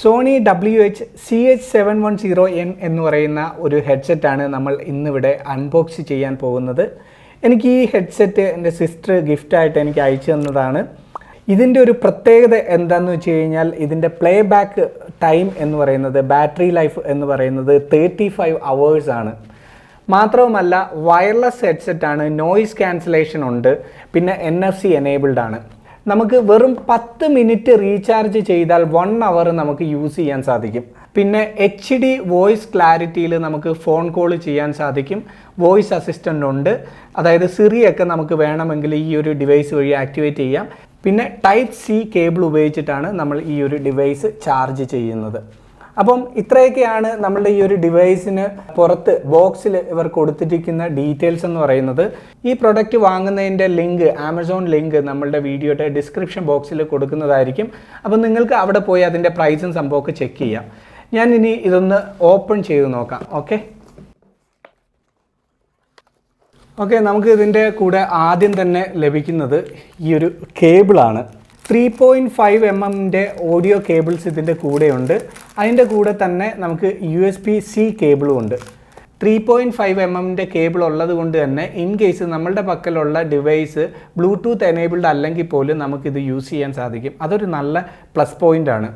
Sony WH-CH710N എന്ന് പറയുന്ന ഒരു ഹെഡ്സെറ്റാണ് നമ്മൾ ഇന്നിവിടെ അൺബോക്സ് ചെയ്യാൻ പോകുന്നത്. എനിക്ക് ഈ ഹെഡ്സെറ്റ് എൻ്റെ സിസ്റ്റർ ഗിഫ്റ്റായിട്ട് എനിക്ക് അയച്ചു തന്നതാണ്. ഇതിൻ്റെ ഒരു പ്രത്യേകത എന്താണെന്ന് വെച്ച് കഴിഞ്ഞാൽ ഇതിൻ്റെ പ്ലേ ബാക്ക് ടൈം എന്ന് പറയുന്നത്, ബാറ്ററി ലൈഫ് എന്ന് പറയുന്നത് 35 hours ആണ്. മാത്രവുമല്ല വയർലെസ് ഹെഡ്സെറ്റാണ്, നോയിസ് ക്യാൻസലേഷൻ ഉണ്ട്, പിന്നെ NFC എനേബിൾഡ് ആണ്. നമുക്ക് വെറും 10 മിനിറ്റ് റീചാർജ് ചെയ്താൽ 1 hour നമുക്ക് യൂസ് ചെയ്യാൻ സാധിക്കും. പിന്നെ HD വോയിസ് ക്ലാരിറ്റിയിൽ നമുക്ക് ഫോൺ കോൾ ചെയ്യാൻ സാധിക്കും. വോയിസ് അസിസ്റ്റൻ്റ് ഉണ്ട്, അതായത് സിറിയൊക്കെ നമുക്ക് വേണമെങ്കിൽ ഈ ഒരു ഡിവൈസ് വഴി ആക്ടിവേറ്റ് ചെയ്യാം. പിന്നെ Type-C കേബിൾ ഉപയോഗിച്ചിട്ടാണ് നമ്മൾ ഈ ഒരു ഡിവൈസ് ചാർജ് ചെയ്യുന്നത്. അപ്പം ഇത്രയൊക്കെയാണ് നമ്മളുടെ ഈ ഒരു ഡിവൈസിന് പുറത്ത് ബോക്സിൽ ഇവർ കൊടുത്തിരിക്കുന്ന ഡീറ്റെയിൽസ് എന്ന് പറയുന്നത്. ഈ പ്രൊഡക്റ്റ് വാങ്ങുന്നതിൻ്റെ ലിങ്ക്, ആമസോൺ ലിങ്ക് നമ്മളുടെ വീഡിയോയുടെ ഡിസ്ക്രിപ്ഷൻ ബോക്സിൽ കൊടുക്കുന്നതായിരിക്കും. അപ്പം നിങ്ങൾക്ക് അവിടെ പോയി അതിൻ്റെ പ്രൈസും സംഭവമൊക്കെ ചെക്ക് ചെയ്യാം. ഞാൻ ഇനി ഇതൊന്ന് ഓപ്പൺ ചെയ്ത് നോക്കാം. ഓക്കെ, നമുക്ക് ഇതിൻ്റെ കൂടെ ആദ്യം തന്നെ ലഭിക്കുന്നത് ഈ ഒരു കേബിളാണ്. 3.5 mm ഓഡിയോ കേബിൾസ് ഇതിൻ്റെ കൂടെയുണ്ട്. അതിൻ്റെ കൂടെ തന്നെ നമുക്ക് USB-C കേബിളും ഉണ്ട്. 3.5 mm കേബിൾ ഉള്ളത് കൊണ്ട് തന്നെ ഇൻ കേസ് നമ്മളുടെ പക്കലുള്ള ഡിവൈസ് ബ്ലൂടൂത്ത് എനേബിൾഡ് അല്ലെങ്കിൽ പോലും നമുക്കിത് യൂസ് ചെയ്യാൻ സാധിക്കും. അതൊരു നല്ല പ്ലസ് പോയിൻ്റ് ആണ്.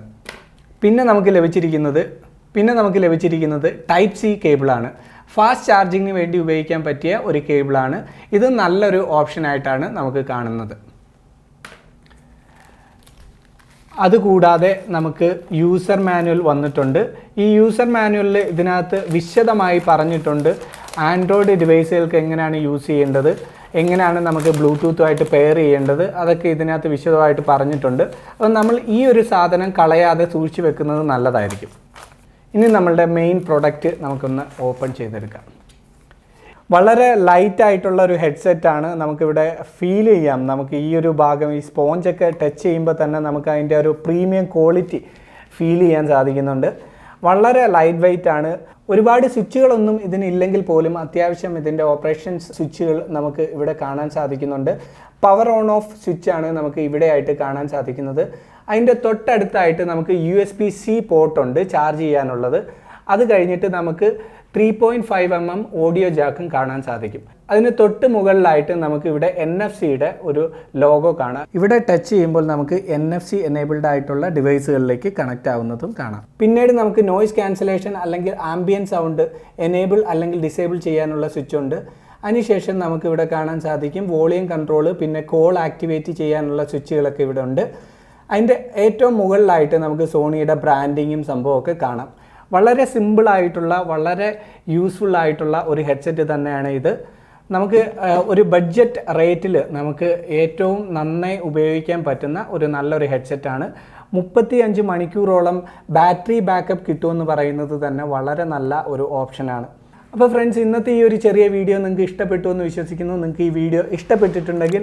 പിന്നെ നമുക്ക് ലഭിച്ചിരിക്കുന്നത് Type-C കേബിളാണ്. ഫാസ്റ്റ് ചാർജിങ്ങിന് വേണ്ടി ഉപയോഗിക്കാൻ പറ്റിയ ഒരു കേബിളാണ്. ഇത് നല്ലൊരു ഓപ്ഷനായിട്ടാണ് നമുക്ക് കാണുന്നത്. അതുകൂടാതെ നമുക്ക് യൂസർ മാനുവൽ വന്നിട്ടുണ്ട്. ഈ യൂസർ മാനുവലിൽ ഇതിനകത്ത് വിശദമായി പറഞ്ഞിട്ടുണ്ട് ആൻഡ്രോയിഡ് ഡിവൈസുകൾക്ക് എങ്ങനെയാണ് യൂസ് ചെയ്യേണ്ടത്, എങ്ങനെയാണ് നമുക്ക് ബ്ലൂടൂത്തുമായിട്ട് പെയർ ചെയ്യേണ്ടത്, അതൊക്കെ ഇതിനകത്ത് വിശദമായിട്ട് പറഞ്ഞിട്ടുണ്ട്. അപ്പോൾ നമ്മൾ ഈ ഒരു സാധനം കളയാതെ സൂക്ഷിച്ച് വെക്കുന്നത് നല്ലതായിരിക്കും. ഇനി നമ്മളുടെ മെയിൻ പ്രൊഡക്റ്റ് നമുക്കൊന്ന് ഓപ്പൺ ചെയ്തെടുക്കാം. വളരെ ലൈറ്റായിട്ടുള്ള ഒരു ഹെഡ്സെറ്റാണ്. നമുക്കിവിടെ ഫീൽ ചെയ്യാം, നമുക്ക് ഈ ഒരു ഭാഗം, ഈ സ്പോഞ്ചൊക്കെ ടച്ച് ചെയ്യുമ്പോൾ തന്നെ നമുക്ക് അതിൻ്റെ ഒരു പ്രീമിയം ക്വാളിറ്റി ഫീൽ ചെയ്യാൻ സാധിക്കുന്നുണ്ട്. വളരെ ലൈറ്റ് വെയ്റ്റ് ആണ്. ഒരുപാട് സ്വിച്ചുകളൊന്നും ഇതിനില്ലെങ്കിൽ പോലും അത്യാവശ്യം ഇതിൻ്റെ ഓപ്പറേഷൻ സ്വിച്ചുകൾ നമുക്ക് ഇവിടെ കാണാൻ സാധിക്കുന്നുണ്ട്. പവർ ഓൺ ഓഫ് സ്വിച്ചാണ് നമുക്ക് ഇവിടെയായിട്ട് കാണാൻ സാധിക്കുന്നത്. അതിൻ്റെ തൊട്ടടുത്തായിട്ട് നമുക്ക് USB-C പോർട്ടുണ്ട് ചാർജ് ചെയ്യാനുള്ളത്. അത് കഴിഞ്ഞിട്ട് നമുക്ക് 3.5 mm ഓഡിയോ ജാക്കും കാണാൻ സാധിക്കും. അതിന് തൊട്ട് മുകളിലായിട്ട് നമുക്ക് ഇവിടെ NFC-യുടെ ഒരു ലോഗോ കാണാം. ഇവിടെ ടച്ച് ചെയ്യുമ്പോൾ നമുക്ക് NFC എനേബിൾഡ് ആയിട്ടുള്ള ഡിവൈസുകളിലേക്ക് കണക്റ്റ് ആവുന്നതും കാണാം. പിന്നീട് നമുക്ക് നോയിസ് ക്യാൻസലേഷൻ അല്ലെങ്കിൽ ആംബിയൻ സൗണ്ട് എനേബിൾ അല്ലെങ്കിൽ ഡിസേബിൾ ചെയ്യാനുള്ള സ്വിച്ച് ഉണ്ട്. അതിനുശേഷം നമുക്ക് ഇവിടെ കാണാൻ സാധിക്കും വോളിയം കൺട്രോൾ, പിന്നെ കോൾ ആക്ടിവേറ്റ് ചെയ്യാനുള്ള സ്വിച്ചുകളൊക്കെ ഇവിടെ ഉണ്ട്. അതിൻ്റെ ഏറ്റവും മുകളിലായിട്ട് നമുക്ക് സോണിയുടെ ബ്രാൻഡിങ്ങും സംഭവമൊക്കെ കാണാം. വളരെ സിമ്പിളായിട്ടുള്ള, വളരെ യൂസ്ഫുൾ ആയിട്ടുള്ള ഒരു ഹെഡ്സെറ്റ് തന്നെയാണ് ഇത്. നമുക്ക് ഒരു ബഡ്ജറ്റ് റേറ്റിൽ നമുക്ക് ഏറ്റവും നന്നായി ഉപയോഗിക്കാൻ പറ്റുന്ന ഒരു നല്ലൊരു ഹെഡ്സെറ്റാണ്. 35 മണിക്കൂറോളം ബാറ്ററി ബാക്കപ്പ് കിട്ടുമെന്ന് പറയുന്നത് തന്നെ വളരെ നല്ല ഒരു ഓപ്ഷനാണ്. അപ്പോൾ ഫ്രണ്ട്സ്, ഇന്നത്തെ ഈ ഒരു ചെറിയ വീഡിയോ നിങ്ങൾക്ക് ഇഷ്ടപ്പെട്ടു എന്ന് വിശ്വസിക്കുന്നു. നിങ്ങൾക്ക് ഈ വീഡിയോ ഇഷ്ടപ്പെട്ടിട്ടുണ്ടെങ്കിൽ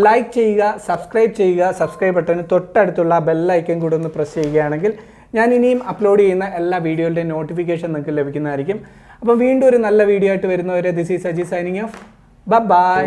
ലൈക്ക് ചെയ്യുക, സബ്സ്ക്രൈബ് ചെയ്യുക. സബ്സ്ക്രൈബ് ബട്ടന് തൊട്ടടുത്തുള്ള ബെല്ലൈക്കൻ കൂടെ ഒന്ന് പ്രസ് ചെയ്യുകയാണെങ്കിൽ ഞാൻ ഇനിയും അപ്ലോഡ് ചെയ്യുന്ന എല്ലാ വീഡിയോകളുടെയും നോട്ടിഫിക്കേഷൻ നിങ്ങൾക്ക് ലഭിക്കുന്നതായിരിക്കും. അപ്പോൾ വീണ്ടും ഒരു നല്ല വീഡിയോ ആയിട്ട് വരുന്നവരെ, this is Sajeev signing off. By.